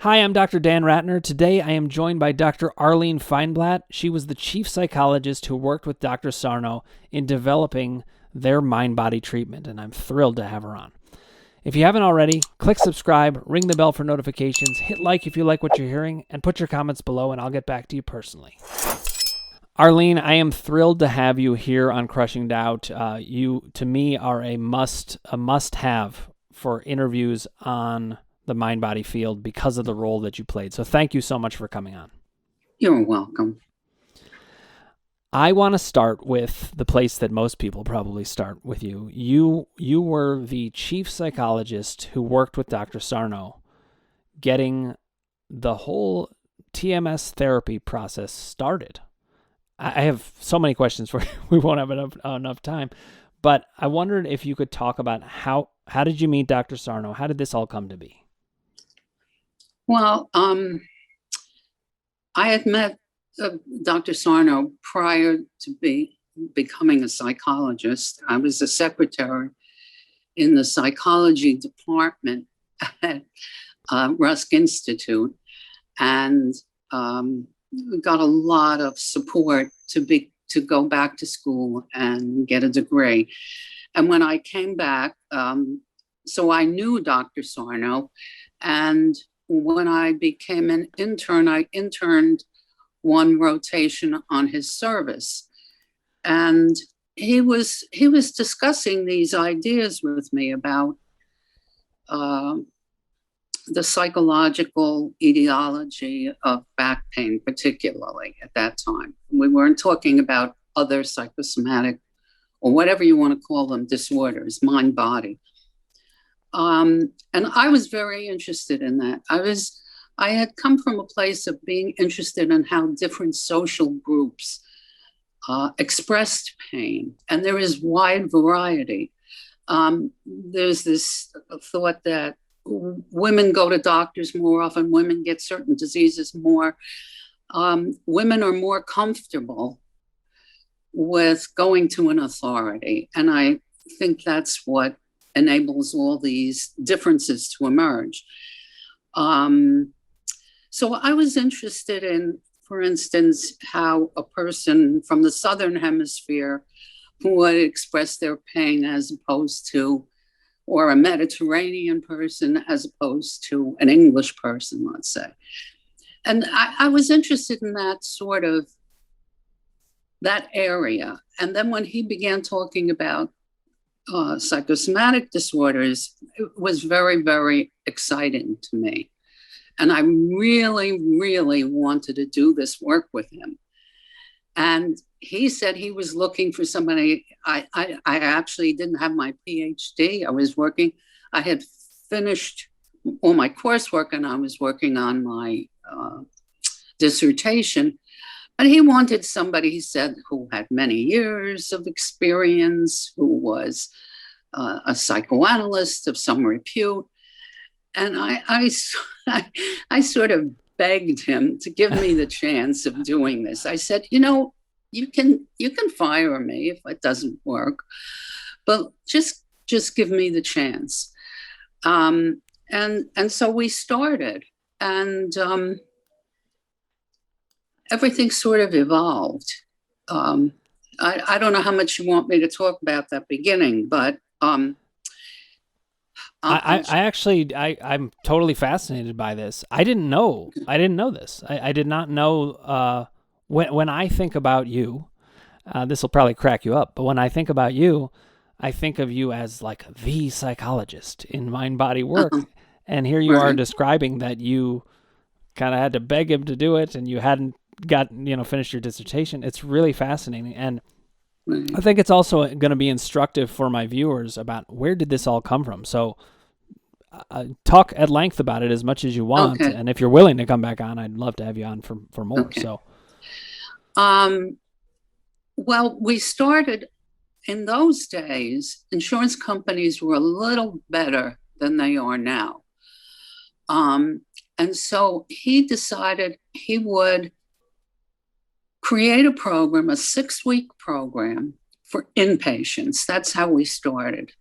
Hi, I'm Dr. Dan Ratner. Today I am joined by Dr. Arlene Feinblatt. She was the chief psychologist who worked with Dr. Sarno in developing their mind-body treatment, and I'm thrilled to have her on. If you haven't already, click subscribe, ring the bell for notifications, hit like if you like what you're hearing, and put your comments below, and I'll get back to you personally. Arlene, I am thrilled to have you here on Crushing Doubt. You, to me, are a must-have for interviews on the mind-body field because of the role that you played. So thank you so much for coming on. You're welcome. I want to start with the place that most people probably start with you. You were the chief psychologist who worked with Dr. Sarno, getting the whole TMS therapy process started. I have so many questions for you. We won't have enough time, but I wondered if you could talk about how did you meet Dr. Sarno? How did this all come to be? Well, I had met Dr. Sarno prior to becoming a psychologist. I was a secretary in the psychology department at Rusk Institute, and got a lot of support to go back to school and get a degree. And when I came back, so I knew Dr. Sarno, and when I became an intern, I interned one rotation on his service. And he was discussing these ideas with me about the psychological etiology of back pain, particularly at that time. We weren't talking about other psychosomatic or whatever you want to call them, disorders, mind, body. And I was very interested in that. I had come from a place of being interested in how different social groups expressed pain, and there is wide variety. There's this thought that women go to doctors more often, women get certain diseases more. Women are more comfortable with going to an authority, and I think that's what enables all these differences to emerge. So I was interested in, for instance, how a person from the Southern Hemisphere would express their pain as opposed to, or a Mediterranean person as opposed to an English person, let's say. And I was interested in that area. And then when he began talking about psychosomatic disorders, it was very, very exciting to me. And I really, really wanted to do this work with him. And he said he was looking for somebody. I actually didn't have my PhD. I had finished all my coursework and I was working on my dissertation. But he wanted somebody, he said, who had many years of experience, who was a psychoanalyst of some repute. And I sort of begged him to give me the chance of doing this. I said, you can fire me if it doesn't work, but just give me the chance. And so we started, and everything sort of evolved. I don't know how much you want me to talk about that beginning, but I'm totally fascinated by this. I didn't know this. I did not know. When I think about you, this will probably crack you up, but when I think about you, I think of you as like the psychologist in mind-body work. And here you are describing that you kind of had to beg him to do it and you hadn't finished your dissertation. It's really fascinating. And I think it's also going to be instructive for my viewers about where did this all come from. So talk at length about it as much as you want. Okay. And if you're willing to come back on, I'd love to have you on for more. Okay. So, well, we started in those days, insurance companies were a little better than they are now. And so he decided he would create a program, a 6-week program for inpatients. That's how we started.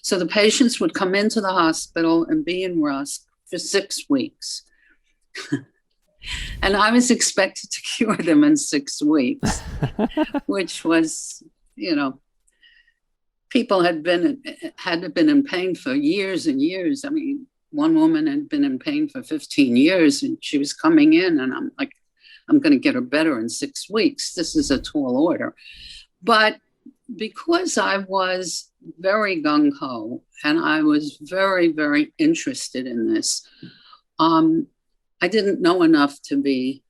So the patients would come into the hospital and be in Rusk for 6 weeks. And I was expected to cure them in 6 weeks, which was, people had been in pain for years and years. I mean, one woman had been in pain for 15 years and she was coming in, and I'm like, I'm going to get her better in 6 weeks. This is a tall order. But because I was very gung-ho and I was very, very interested in this, I didn't know enough to be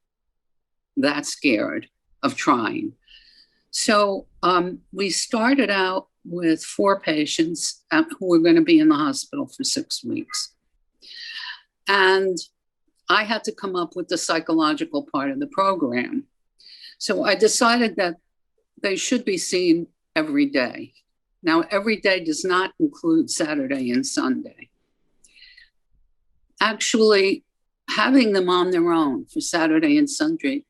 that scared of trying. So we started out with 4 patients who were going to be in the hospital for 6 weeks. And I had to come up with the psychological part of the program. So I decided that they should be seen every day. Now, every day does not include Saturday and Sunday. Actually, having them on their own for Saturday and Sunday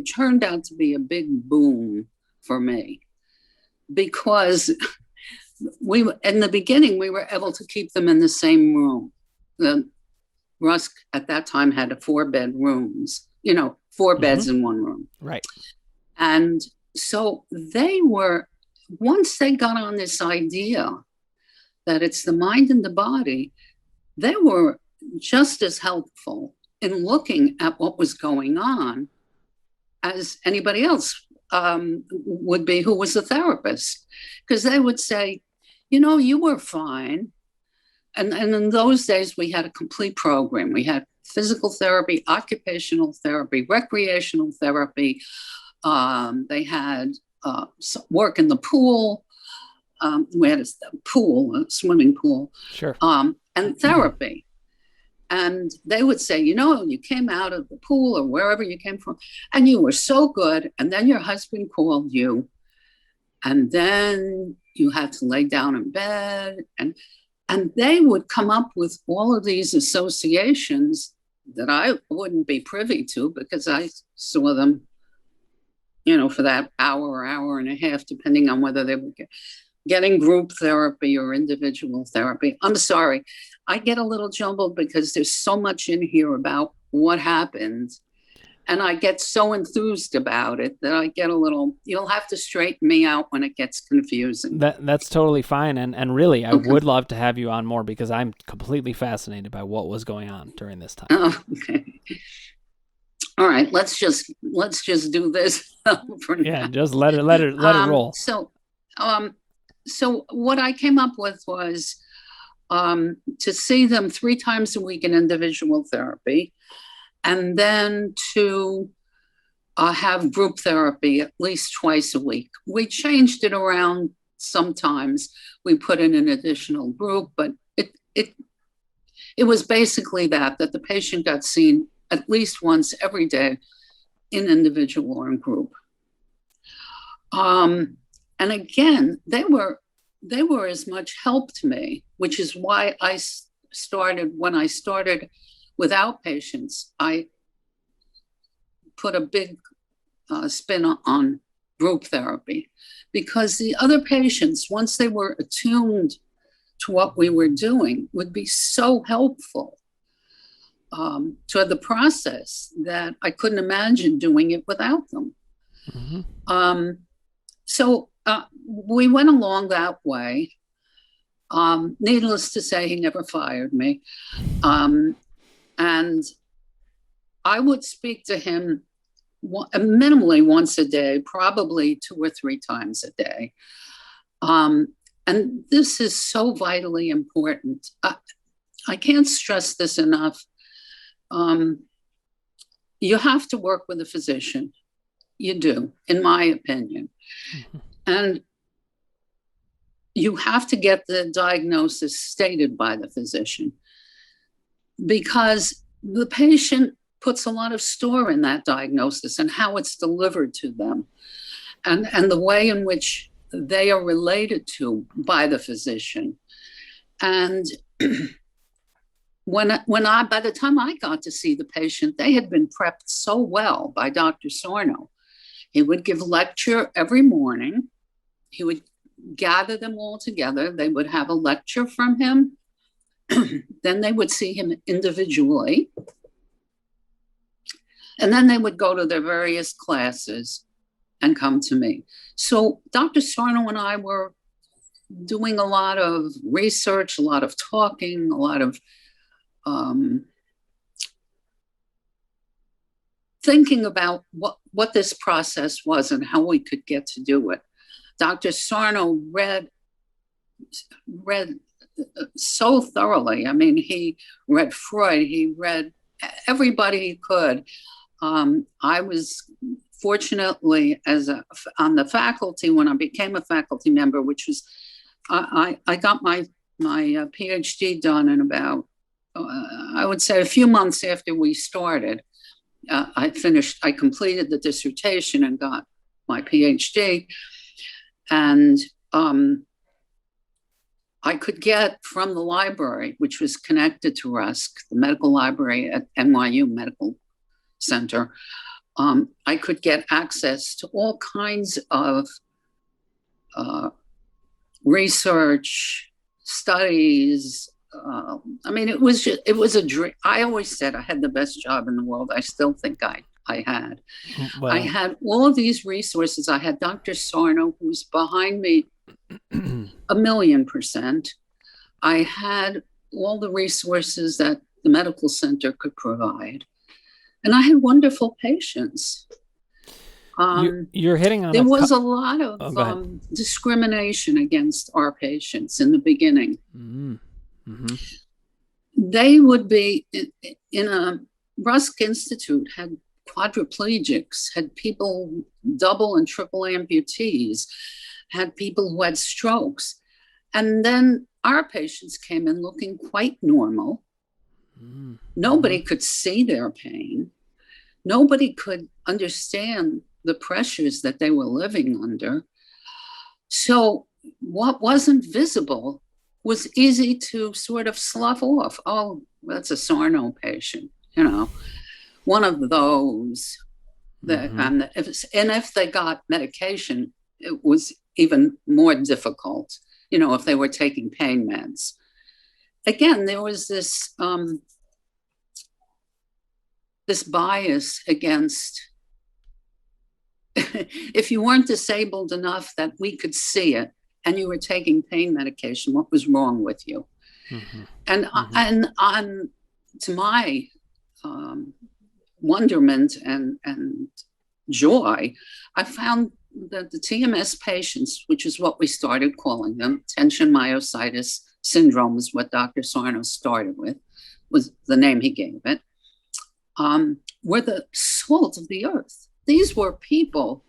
turned out to be a big boom for me, because in the beginning, we were able to keep them in the same room. Rusk at that time had 4 bedrooms, 4 beds in one room. Right. And so once they got on this idea that it's the mind and the body, they were just as helpful in looking at what was going on as anybody else would be who was a therapist. Because they would say, you were fine. And in those days, we had a complete program. We had physical therapy, occupational therapy, recreational therapy. They had work in the pool. We had a swimming pool. Sure. And therapy. And they would say, you came out of the pool or wherever you came from, and you were so good. And then your husband called you. And then you had to lay down in bed. And they would come up with all of these associations that I wouldn't be privy to, because I saw them, for that hour or hour and a half, depending on whether they were getting group therapy or individual therapy. I'm sorry, I get a little jumbled because there's so much in here about what happened. And I get so enthused about it that I get a little, you'll have to straighten me out when it gets confusing. That's totally fine. And really, I would love to have you on more, because I'm completely fascinated by what was going on during this time. Oh, okay. All right, let's just do this for now. Yeah, just let it roll. So what I came up with was to see them 3 times a week in individual therapy, and then to have group therapy at least twice a week. We changed it around sometimes. We put in an additional group, but it was basically that the patient got seen at least once every day in individual or in group. And again, they were as much help to me, which is why when I started with outpatients, I put a big spin on group therapy, because the other patients, once they were attuned to what we were doing, would be so helpful to the process that I couldn't imagine doing it without them. Mm-hmm. So we went along that way. Needless to say, he never fired me. And I would speak to him minimally once a day, probably 2 or 3 times a day. And this is so vitally important. I can't stress this enough. You have to work with a physician. You do, in my opinion. Mm-hmm. And you have to get the diagnosis stated by the physician, because the patient puts a lot of store in that diagnosis and how it's delivered to them, and the way in which they are related to by the physician. And by the time I got to see the patient, they had been prepped so well by Dr. Sarno. He would give lecture every morning. He would gather them all together. They would have a lecture from him. Then they would see him individually. And then they would go to their various classes and come to me. So Dr. Sarno and I were doing a lot of research, a lot of talking, a lot of thinking about what this process was and how we could get to do it. Dr. Sarno read so thoroughly. I mean, he read Freud, he read everybody he could. I was fortunately on the faculty when I became a faculty member, which was I got my PhD done in about I would say a few months after we started. I completed the dissertation and got my PhD, and I could get from the library, which was connected to RUSC, the medical library at NYU Medical Center. I could get access to all kinds of research, studies. I mean, it was a dream. I always said I had the best job in the world. I still think I had. Well, I had all of these resources. I had Dr. Sarno, who was behind me 1,000,000%. I had all the resources that the medical center could provide. And I had wonderful patients. You're hitting on there was a lot of discrimination against our patients in the beginning. Mm-hmm. They would be in a RUSC Institute, had quadriplegics, had people double and triple amputees, had people who had strokes. And then our patients came in looking quite normal. Mm-hmm. Nobody could see their pain. Nobody could understand the pressures that they were living under. So what wasn't visible was easy to sort of slough off. Oh, that's a Sarno patient, one of those. Mm-hmm. And if they got medication, it was even more difficult, if they were taking pain meds. Again, there was this bias against if you weren't disabled enough that we could see it and you were taking pain medication, what was wrong with you? Mm-hmm. And to my wonderment and joy, I found that the TMS patients, which is what we started calling them, tension myositis syndrome is what Dr. Sarno started with, was the name he gave it, were the salt of the earth. These were people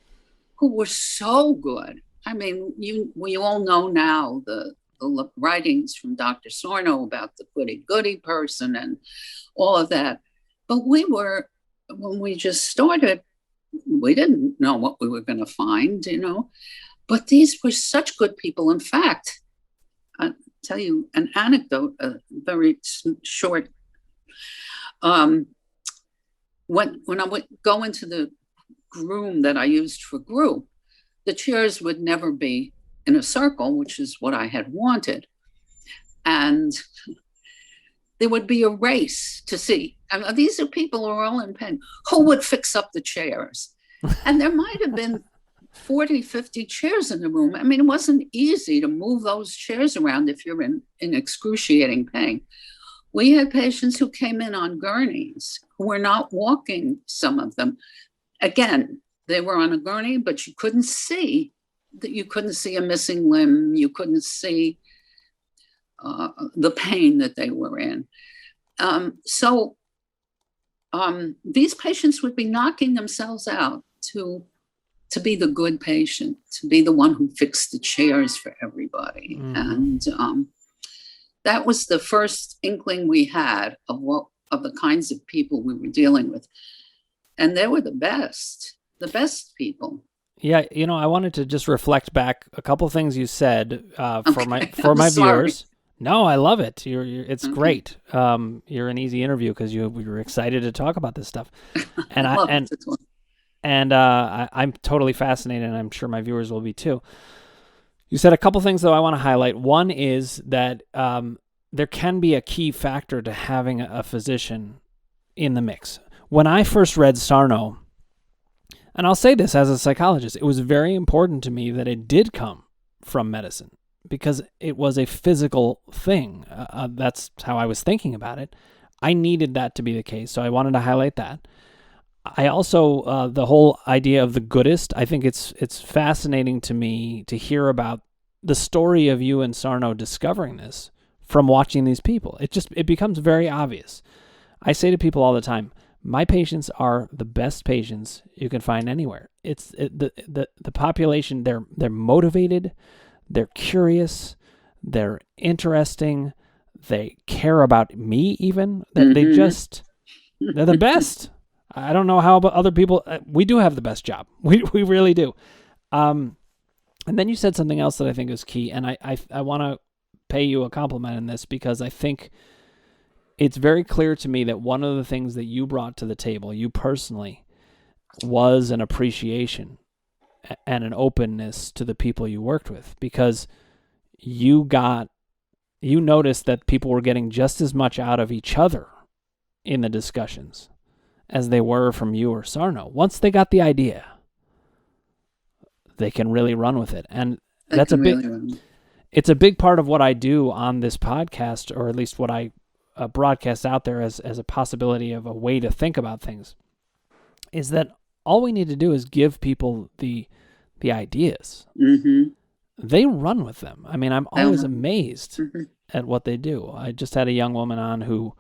who were so good. I mean, we all know now the writings from Dr. Sarno about the goody person and all of that. But when we just started, we didn't know what we were going to find, But these were such good people. In fact, I'll tell you an anecdote, a very short. When I would go into the room that I used for group, the chairs would never be in a circle, which is what I had wanted. And there would be a race to see. These are people who are all in pain. Who would fix up the chairs? And there might have been 40, 50 chairs in the room. I mean, it wasn't easy to move those chairs around if you're in excruciating pain. We had patients who came in on gurneys who were not walking, some of them. Again, they were on a gurney, but you couldn't see a missing limb. You couldn't see the pain that they were in. So these patients would be knocking themselves out to be the good patient, to be the one who fixed the chairs for everybody. Mm. And that was the first inkling we had of the kinds of people we were dealing with. And they were the best people. Yeah, I wanted to just reflect back a couple things you said for my viewers. No, I love it. It's okay. Great. You're an easy interview because we were excited to talk about this stuff, and I'm totally fascinated, and I'm sure my viewers will be too. You said a couple things though I want to highlight. One is that there can be a key factor to having a physician in the mix. When I first read Sarno, and I'll say this as a psychologist, it was very important to me that it did come from medicine because it was a physical thing. That's how I was thinking about it. I needed that to be the case, so I wanted to highlight that. I also, the whole idea of the goodist, I think it's fascinating to me to hear about the story of you and Sarno discovering this from watching these people. It becomes very obvious. I say to people all the time, my patients are the best patients you can find anywhere. The population, they're motivated, they're curious, they're interesting, they care about me even. They're the best. I don't know how about other people. We do have the best job. We really do. And then you said something else that I think is key, and I want to pay you a compliment in this because I think it's very clear to me that one of the things that you brought to the table, you personally, was an appreciation and an openness to the people you worked with, because you noticed that people were getting just as much out of each other in the discussions as they were from you or Sarno. Once they got the idea, they can really run with it. And it's a big part of what I do on this podcast, or at least what I broadcast out there as a possibility of a way to think about things, is that all we need to do is give people the ideas. Mm-hmm. They run with them. I mean, I'm always amazed at what they do. I just had a young woman on who,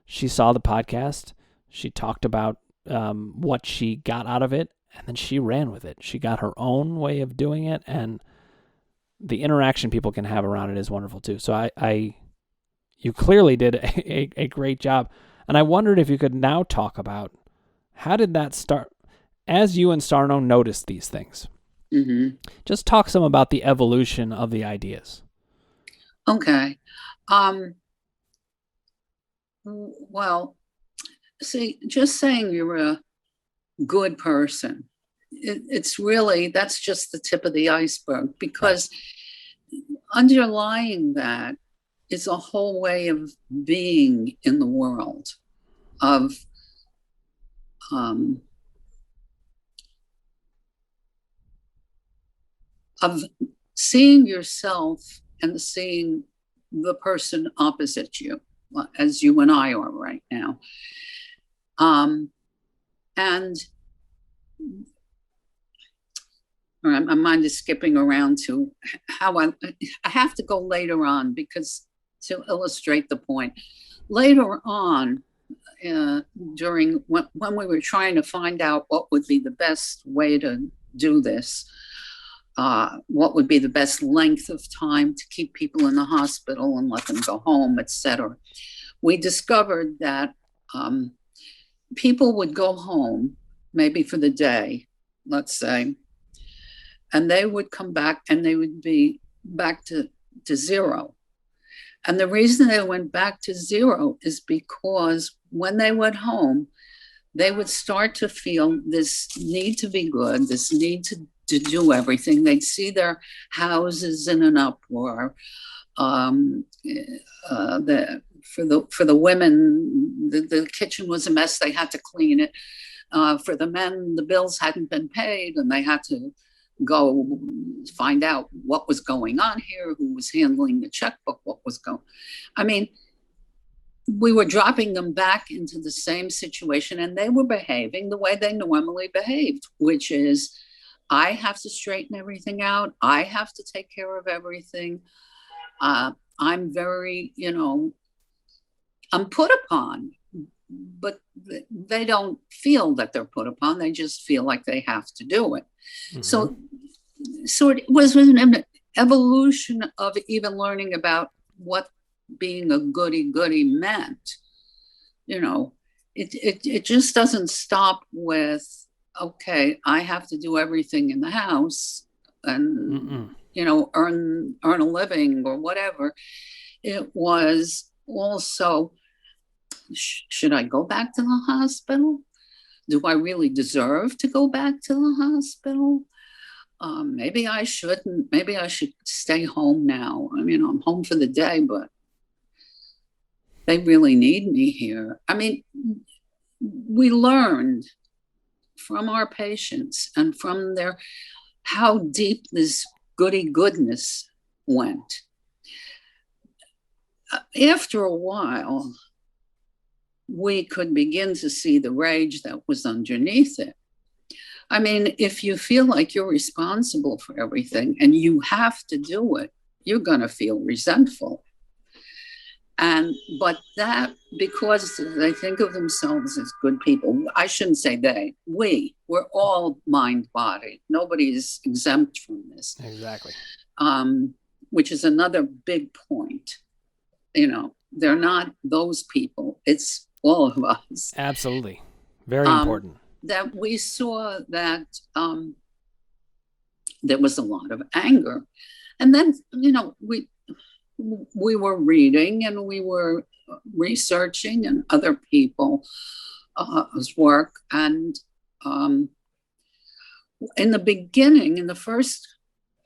she saw the podcast. She talked about what she got out of it, and then she ran with it. She got her own way of doing it, and the interaction people can have around it is wonderful too. So you clearly did a great job. And I wondered if you could now talk about, how did that start as you and Sarno noticed these things? Mm-hmm. Just talk some about the evolution of the ideas. Okay. Well, see, just saying you're a good person, it's really, that's just the tip of the iceberg, because underlying that is a whole way of being in the world, of seeing yourself and seeing the person opposite you, as you and I are right now. And my mind is skipping around to how I have to go later on, because to illustrate the point, later on, during when we were trying to find out what would be the best way to do this, what would be the best length of time to keep people in the hospital and let them go home, etc., we discovered that people would go home maybe for the day, let's say, and they would come back and they would be back to zero. And the reason they went back to zero is because when they went home, they would start to feel this need to be good, this need to do everything. They'd see their houses in an uproar. For the women, the kitchen was a mess. They had to clean it. For the men, the bills hadn't been paid, and they had to go find out what was going on here, who was handling the checkbook, what was going. I mean, we were dropping them back into the same situation, and they were behaving the way they normally behaved, which is, I have to straighten everything out. I have to take care of everything. I'm very, I'm put upon, but they don't feel that they're put upon. They just feel like they have to do it. Mm-hmm. So it was an evolution of even learning about what being a goody meant. It just doesn't stop with, okay, I have to do everything in the house and, earn a living or whatever. It was also, should I go back to the hospital? Do I really deserve to go back to the hospital? Maybe I shouldn't. Maybe I should stay home now. I mean, I'm home for the day, but they really need me here. I mean, we learned from our patients and from their how deep this goody goodness went. After a while, we could begin to see the rage that was underneath it. I mean, if you feel like you're responsible for everything and you have to do it, you're going to feel resentful. But that, because they think of themselves as good people, I shouldn't say they, we're all mind body. Nobody is exempt from this. Exactly. Which is another big point. You know, they're not those people. It's all of us. Absolutely. Very important. That we saw that there was a lot of anger. And then, you know, we were reading and we were researching and other people's work. And in the beginning,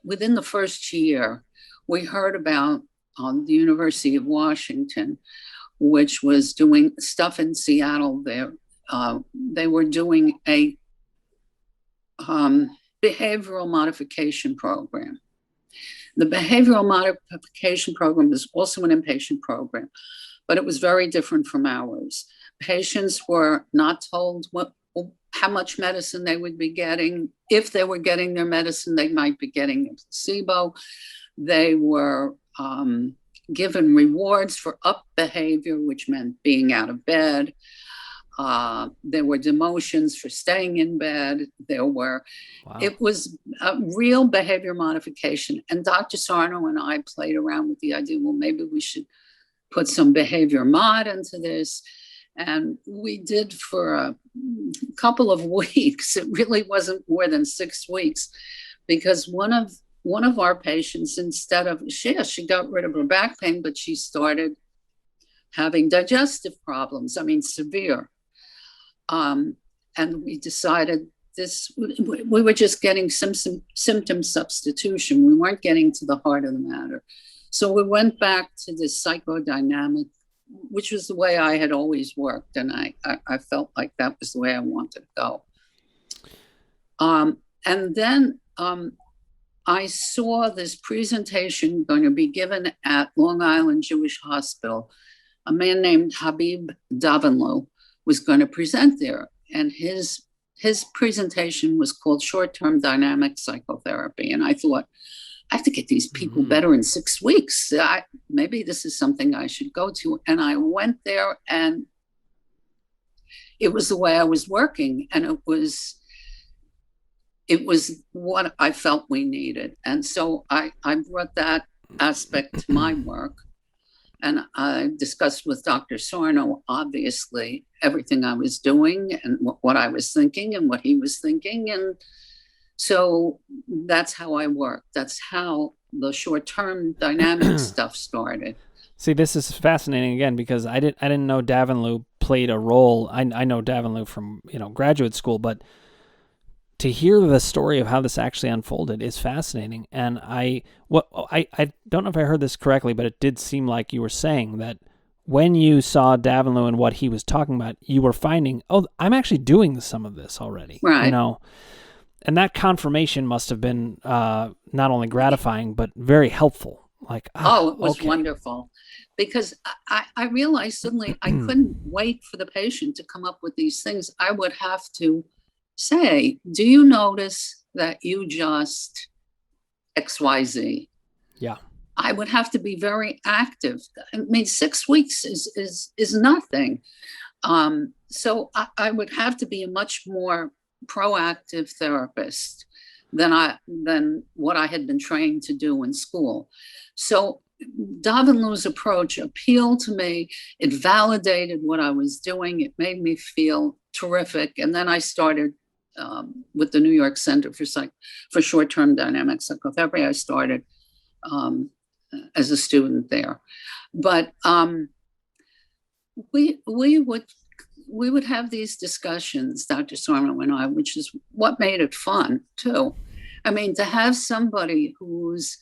within the first year, we heard about the University of Washington, which was doing stuff in Seattle there. They were doing a behavioral modification program. The behavioral modification program is also an inpatient program, but it was very different from ours. Patients were not told how much medicine they would be getting. If they were getting their medicine, they might be getting a placebo. They were given rewards for up behavior, which meant being out of bed. There were demotions for staying in bed. It was a real behavior modification. And Dr. Sarno and I played around with the idea, well, maybe we should put some behavior mod into this. And we did for a couple of weeks. It really wasn't more than 6 weeks, because one of our patients, instead of, she got rid of her back pain, but she started having digestive problems, severe. And we decided we were just getting some symptom substitution. We weren't getting to the heart of the matter. So we went back to this psychodynamic, which was the way I had always worked. And I felt like that was the way I wanted to go. And then I saw this presentation going to be given at Long Island Jewish Hospital. A man named Habib Davenlo was going to present there. And his presentation was called Short-Term Dynamic Psychotherapy. And I thought, I have to get these people better in 6 weeks. Maybe this is something I should go to. And I went there, and it was the way I was working. And it was what I felt we needed. And so I brought that aspect to my work. And I discussed with Dr. Sarno, obviously, everything I was doing and what I was thinking and what he was thinking. And so that's how I work. That's how the short-term dynamic stuff started. See, this is fascinating again, because I didn't know Davenlo played a role. I know Davenlo from graduate school, but to hear the story of how this actually unfolded is fascinating. And I don't know if I heard this correctly, but it did seem like you were saying that when you saw Davenlo and what he was talking about, you were finding, oh, I'm actually doing some of this already. Right. And that confirmation must have been not only gratifying, but very helpful. Like, it was wonderful, because I realized suddenly I couldn't wait for the patient to come up with these things. I would have to say, do you notice that you just XYZ? Yeah. I would have to be very active. 6 weeks is nothing. So I would have to be a much more proactive therapist than what I had been trained to do in school. So Davenlo's approach appealed to me. It validated what I was doing. It made me feel terrific. And then I started with the New York Center for Short-Term Dynamic Psychotherapy. I started as a student there. But we would have these discussions, Dr. Sarno and I, which is what made it fun too. To have somebody who's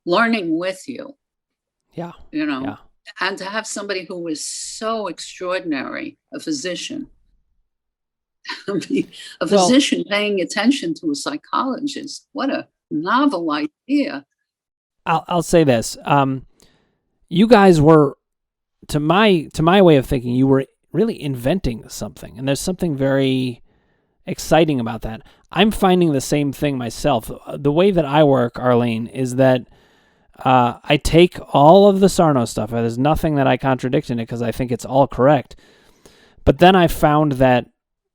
learning with you, yeah, And to have somebody who was so extraordinary, a physician, I mean, a physician paying attention to a psychologist, what a novel idea. I'll say this. You guys were, to my way of thinking, you were really inventing something. And there's something very exciting about that. I'm finding the same thing myself. The way that I work, Arlene, is that I take all of the Sarno stuff. There's nothing that I contradict in it because I think it's all correct. But then I found that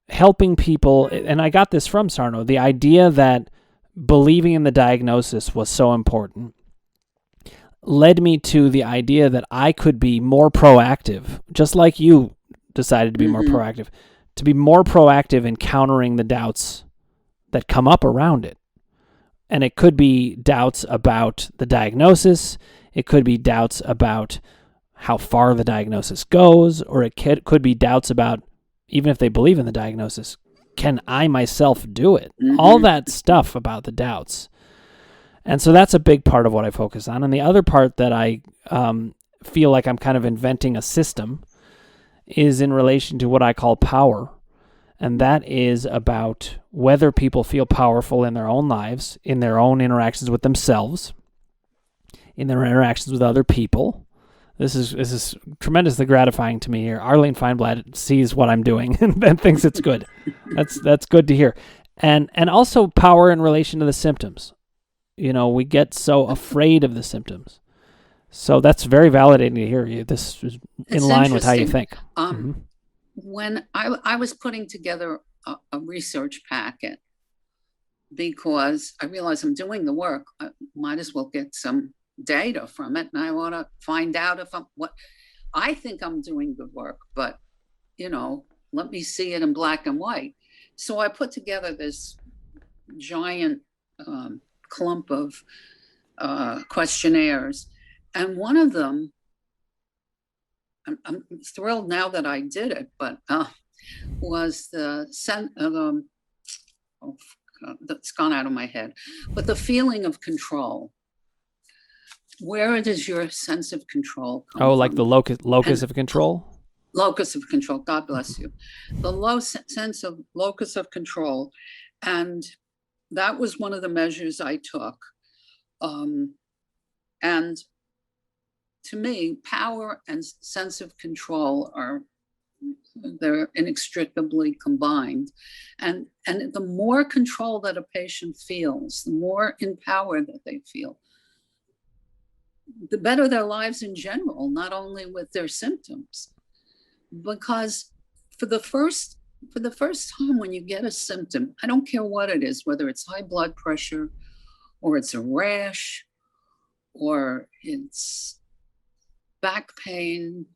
helping people, and I got this from Sarno, the idea that believing in the diagnosis was so important led me to the idea that I could be more proactive, just like you decided to be more proactive, to be more proactive in countering the doubts that come up around it. And it could be doubts about the diagnosis, it could be doubts about how far the diagnosis goes, or it could be doubts about, even if they believe in the diagnosis, can I myself do it? All that stuff about the doubts. And so that's a big part of what I focus on. And the other part that I feel like I'm kind of inventing a system is in relation to what I call power. And that is about whether people feel powerful in their own lives, in their own interactions with themselves, in their interactions with other people. This is tremendously gratifying to me here. Arlene Feinblatt sees what I'm doing and thinks it's good. That's good to hear. And also power in relation to the symptoms. You know, we get so afraid of the symptoms. So that's very validating to hear you. This is in line with how you think. When I was putting together a research packet, because I realized I'm doing the work, I might as well get some data from it, and I want to find out if I think I'm doing good work, but let me see it in black and white. So I put together this giant clump of questionnaires, and one of them, I'm thrilled now that I did it, but was it's gone out of my head, but the feeling of control. Where does your sense of control come from? Like the locus of control? Locus of control, God bless you. The sense of locus of control. And that was one of the measures I took. And to me, power and sense of control they're inextricably combined. And the more control that a patient feels, the more empowered that they feel, the better their lives in general, not only with their symptoms. Because for the first time when you get a symptom, I don't care what it is, whether it's high blood pressure or it's a rash or it's back pain,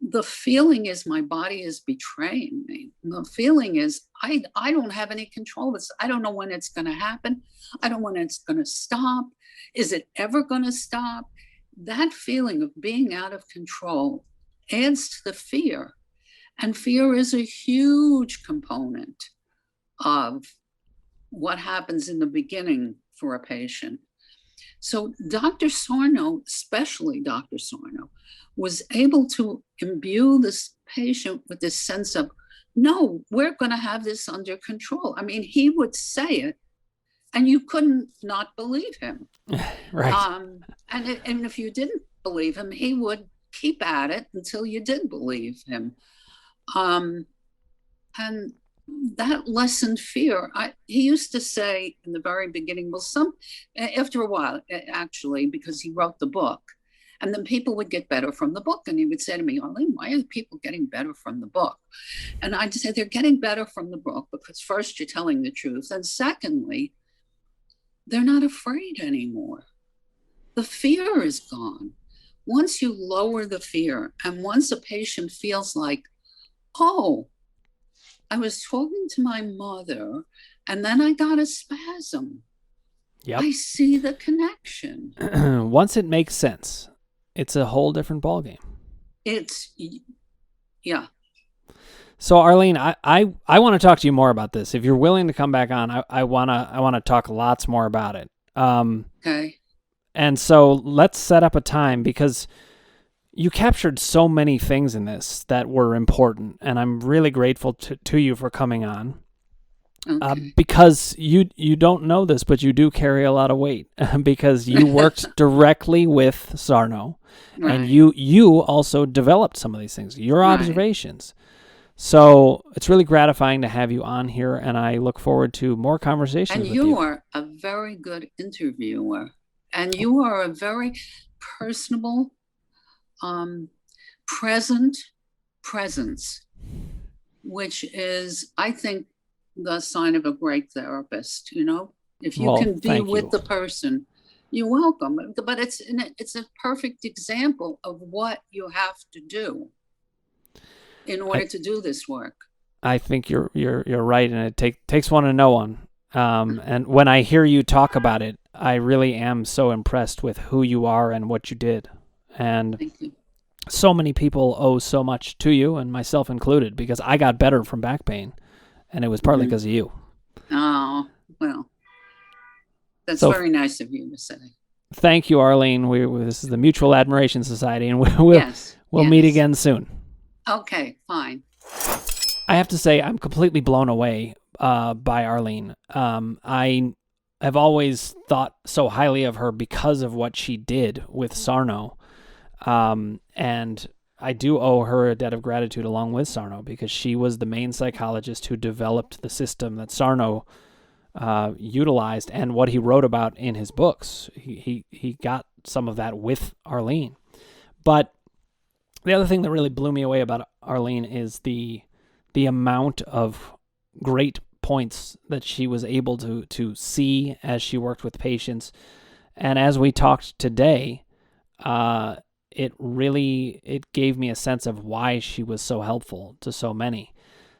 the feeling is my body is betraying me. The feeling is I don't have any control of this. I don't know when it's going to happen. I don't know when it's going to stop. Is it ever going to stop? That feeling of being out of control adds to the fear. And fear is a huge component of what happens in the beginning for a patient. So Dr. Sarno, especially Dr. Sarno, was able to imbue this patient with this sense of, no, we're going to have this under control. I mean, he would say it, and you couldn't not believe him. Right. And if you didn't believe him, he would keep at it until you did believe him. And that lessened fear. He used to say in the very beginning, after a while, actually, because he wrote the book, and then people would get better from the book. And he would say to me, Arlene, why are people getting better from the book? And I'd say they're getting better from the book because first, you're telling the truth. And secondly, they're not afraid anymore. The fear is gone. Once you lower the fear, and once a patient feels like, oh, I was talking to my mother, and then I got a spasm. Yep. I see the connection. Once it makes sense, it's a whole different ballgame. Yeah. So Arlene, I want to talk to you more about this. If you're willing to come back on, I want to talk lots more about it. Okay. And so let's set up a time, because you captured so many things in this that were important, and I'm really grateful to you for coming on. Okay. Because you don't know this, but you do carry a lot of weight because you worked directly with Sarno, Right. and you also developed some of these things, your Right. observations. So it's really gratifying to have you on here, and I look forward to more conversations And with you you. are a very good interviewer, and you are a very personable, presence, which is, I think, the sign of a great therapist. If you Well, can be thank with you. the person, you're welcome. But it's a perfect example of what you have to do in order to do this work. I think you're right, and it takes one to know one. And when I hear you talk about it, I really am so impressed with who you are and what you did. And Thank you. so many people owe so much to you, and myself included, because I got better from back pain, and it was partly because of you. Oh, well, that's So- very nice of you to say. Thank you, Arlene. This is the Mutual Admiration Society, and we'll Yes. meet yes. again soon. Okay, fine. I have to say, I'm completely blown away by Arlene. I have always thought so highly of her because of what she did with Sarno. And I do owe her a debt of gratitude along with Sarno, because she was the main psychologist who developed the system that Sarno utilized, and what he wrote about in his books. He got some of that with Arlene. But the other thing that really blew me away about Arlene is the amount of great points that she was able to see as she worked with patients. And as we talked today, it gave me a sense of why she was so helpful to so many.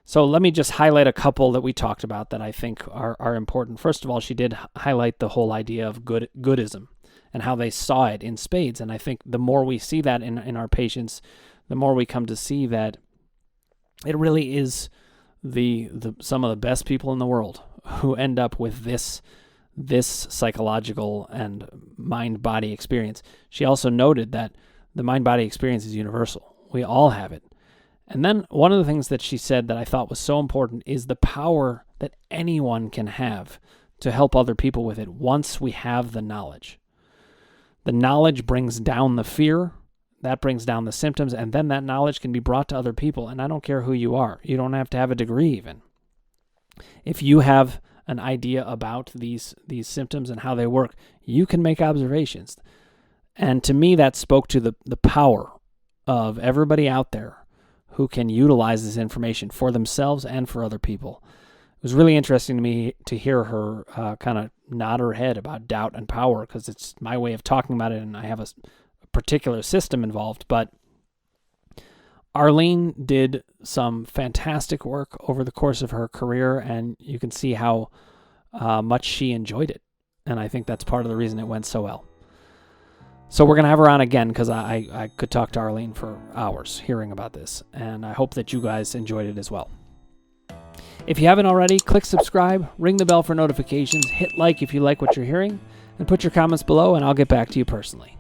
So let me just highlight a couple that we talked about that I think are important. First of all, she did highlight the whole idea of goodism and how they saw it in spades. And I think the more we see that in our patients, the more we come to see that it really is some of the best people in the world who end up with this psychological and mind-body experience. She also noted that the mind-body experience is universal. We all have it. And then one of the things that she said that I thought was so important is the power that anyone can have to help other people with it once we have the knowledge. The knowledge brings down the fear, that brings down the symptoms, and then that knowledge can be brought to other people. And I don't care who you are. You don't have to have a degree even. If you have an idea about these symptoms and how they work, you can make observations. And to me, that spoke to the power of everybody out there who can utilize this information for themselves and for other people. It was really interesting to me to hear her kind of nod her head about doubt and power, because it's my way of talking about it, and I have a particular system involved. But Arlene did some fantastic work over the course of her career, and you can see how much she enjoyed it. And I think that's part of the reason it went so well. So we're going to have her on again, because I could talk to Arlene for hours hearing about this, and I hope that you guys enjoyed it as well. If you haven't already, click subscribe, ring the bell for notifications, hit like if you like what you're hearing, and put your comments below, and I'll get back to you personally.